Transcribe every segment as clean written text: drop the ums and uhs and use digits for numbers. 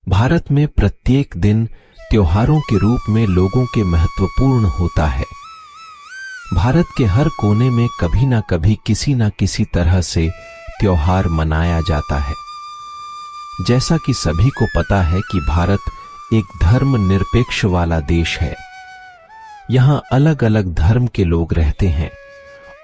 भारत में प्रत्येक दिन त्योहारों के रूप में लोगों के महत्वपूर्ण होता है। भारत के हर कोने में कभी ना कभी किसी ना किसी तरह से त्योहार मनाया जाता है। जैसा कि सभी को पता है कि भारत एक धर्म निरपेक्ष वाला देश है। यहाँ अलग अलग धर्म के लोग रहते हैं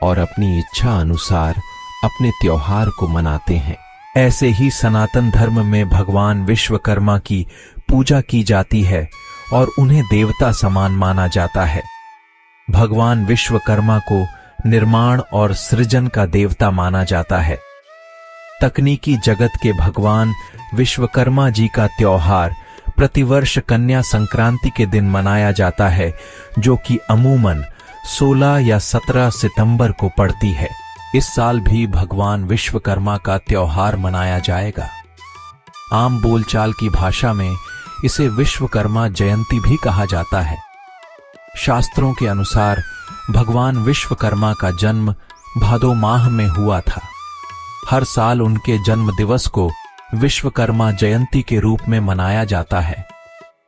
और अपनी इच्छा अनुसार अपने त्योहार को मनाते हैं। ऐसे ही सनातन धर्म में भगवान विश्वकर्मा की पूजा की जाती है और उन्हें देवता समान माना जाता है। भगवान विश्वकर्मा को निर्माण और सृजन का देवता माना जाता है। तकनीकी जगत के भगवान विश्वकर्मा जी का त्योहार प्रतिवर्ष कन्या संक्रांति के दिन मनाया जाता है, जो कि अमूमन 16 या 17 सितंबर को पड़ती है। इस साल भी भगवान विश्वकर्मा का त्योहार मनाया जाएगा। आम बोलचाल की भाषा में इसे विश्वकर्मा जयंती भी कहा जाता है। शास्त्रों के अनुसार भगवान विश्वकर्मा का जन्म भादो माह में हुआ था। हर साल उनके जन्म दिवस को विश्वकर्मा जयंती के रूप में मनाया जाता है,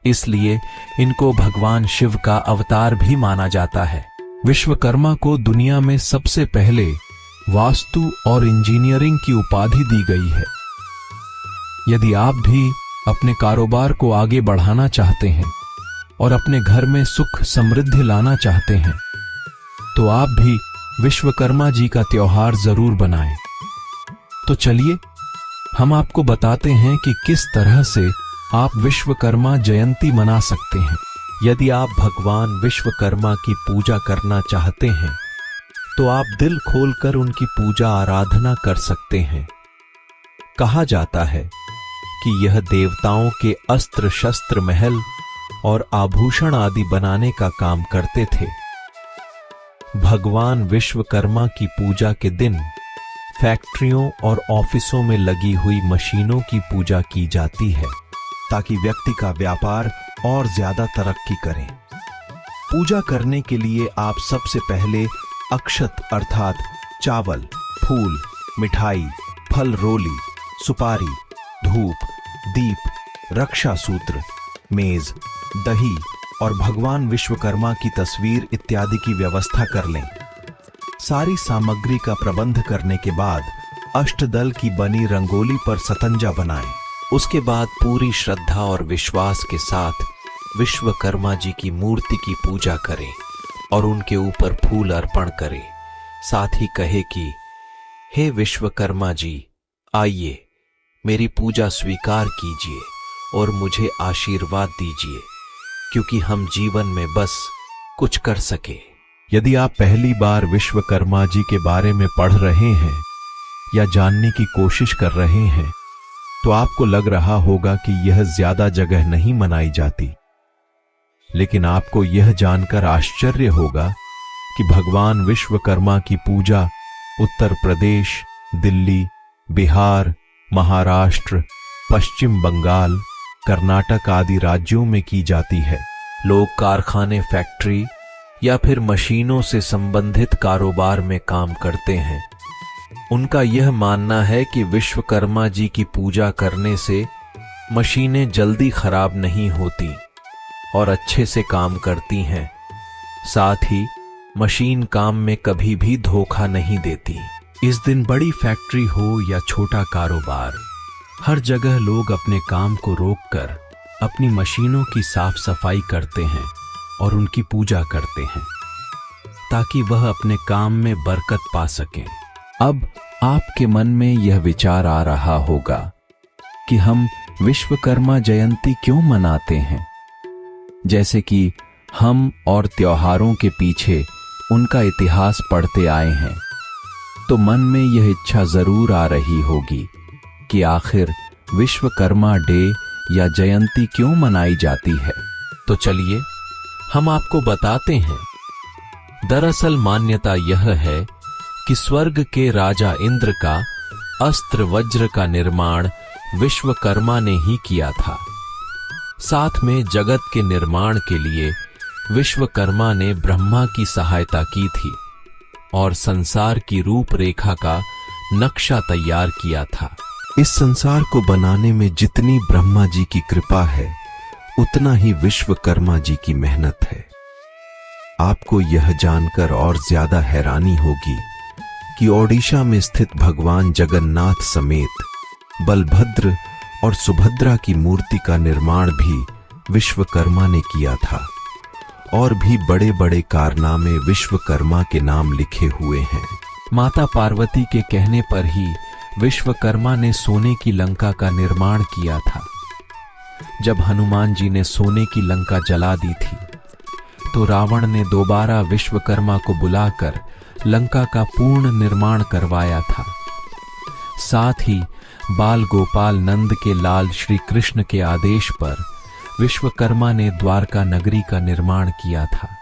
इसलिए इनको भगवान शिव का अवतार भी माना जाता है। विश्वकर्मा को दुनिया में सबसे पहले वास्तु और इंजीनियरिंग की उपाधि दी गई है। यदि आप भी अपने कारोबार को आगे बढ़ाना चाहते हैं और अपने घर में सुख समृद्धि लाना चाहते हैं, तो आप भी विश्वकर्मा जी का त्योहार जरूर बनाएं। तो चलिए हम आपको बताते हैं कि किस तरह से आप विश्वकर्मा जयंती मना सकते हैं। यदि आप भगवान विश्वकर्मा की पूजा करना चाहते हैं तो आप दिल खोलकर उनकी पूजा आराधना कर सकते हैं। कहा जाता है कि यह देवताओं के अस्त्र शस्त्र महल और आभूषण आदि बनाने का काम करते थे। भगवान विश्वकर्मा की पूजा के दिन फैक्ट्रियों और ऑफिसों में लगी हुई मशीनों की पूजा की जाती है, ताकि व्यक्ति का व्यापार और ज्यादा तरक्की करे। पूजा करने के लिए आप सबसे पहले अक्षत अर्थात चावल, फूल, मिठाई, फल रोली, सुपारी, धूप, दीप, रक्षा सूत्र, मेज, दही और भगवान विश्वकर्मा की तस्वीर इत्यादि की व्यवस्था कर लें। सारी सामग्री का प्रबंध करने के बाद अष्टदल की बनी रंगोली पर सतंजा बनाएं। उसके बाद पूरी श्रद्धा और विश्वास के साथ विश्वकर्मा जी की मूर्ति की पूजा करें और उनके ऊपर फूल अर्पण करें। साथ ही कहे कि हे विश्वकर्मा जी, आइए मेरी पूजा स्वीकार कीजिए और मुझे आशीर्वाद दीजिए, क्योंकि हम जीवन में बस कुछ कर सके। यदि आप पहली बार विश्वकर्मा जी के बारे में पढ़ रहे हैं या जानने की कोशिश कर रहे हैं, तो आपको लग रहा होगा कि यह ज्यादा जगह नहीं मनाई जाती। लेकिन आपको यह जानकर आश्चर्य होगा कि भगवान विश्वकर्मा की पूजा उत्तर प्रदेश, दिल्ली, बिहार, महाराष्ट्र, पश्चिम बंगाल, कर्नाटक आदि राज्यों में की जाती है। लोग कारखाने, फैक्ट्री या फिर मशीनों से संबंधित कारोबार में काम करते हैं। उनका यह मानना है कि विश्वकर्मा जी की पूजा करने से मशीनें जल्दी खराब नहीं होती और अच्छे से काम करती हैं। साथ ही मशीन काम में कभी भी धोखा नहीं देती। इस दिन बड़ी फैक्ट्री हो या छोटा कारोबार, हर जगह लोग अपने काम को रोककर अपनी मशीनों की साफ सफाई करते हैं और उनकी पूजा करते हैं, ताकि वह अपने काम में बरकत पा सकें। अब आपके मन में यह विचार आ रहा होगा कि हम विश्वकर्मा जयंती क्यों मनाते हैं, जैसे कि हम और त्योहारों के पीछे उनका इतिहास पढ़ते आए हैं। तो मन में यह इच्छा जरूर आ रही होगी कि आखिर विश्वकर्मा डे या जयंती क्यों मनाई जाती है। तो चलिए हम आपको बताते हैं। दरअसल मान्यता यह है कि स्वर्ग के राजा इंद्र का अस्त्र वज्र का निर्माण विश्वकर्मा ने ही किया था। साथ में जगत के निर्माण के लिए विश्वकर्मा ने ब्रह्मा की सहायता की थी और संसार की रूपरेखा का नक्शा तैयार किया था। इस संसार को बनाने में जितनी ब्रह्मा जी की कृपा है, उतना ही विश्वकर्मा जी की मेहनत है। आपको यह जानकर और ज्यादा हैरानी होगी कि ओडिशा में स्थित भगवान जगन्नाथ समेत बलभद्र और सुभद्रा की मूर्ति का निर्माण भी विश्वकर्मा ने किया था। और भी बड़े बड़े कारनामे विश्वकर्मा के नाम लिखे हुए हैं। माता पार्वती के कहने पर ही विश्वकर्मा ने सोने की लंका का निर्माण किया था। जब हनुमान जी ने सोने की लंका जला दी थी, तो रावण ने दोबारा विश्वकर्मा को बुलाकर लंका का पूर्ण निर्माण करवाया था। साथ ही बाल गोपाल नंद के लाल श्री कृष्ण के आदेश पर विश्वकर्मा ने द्वारका नगरी का निर्माण किया था।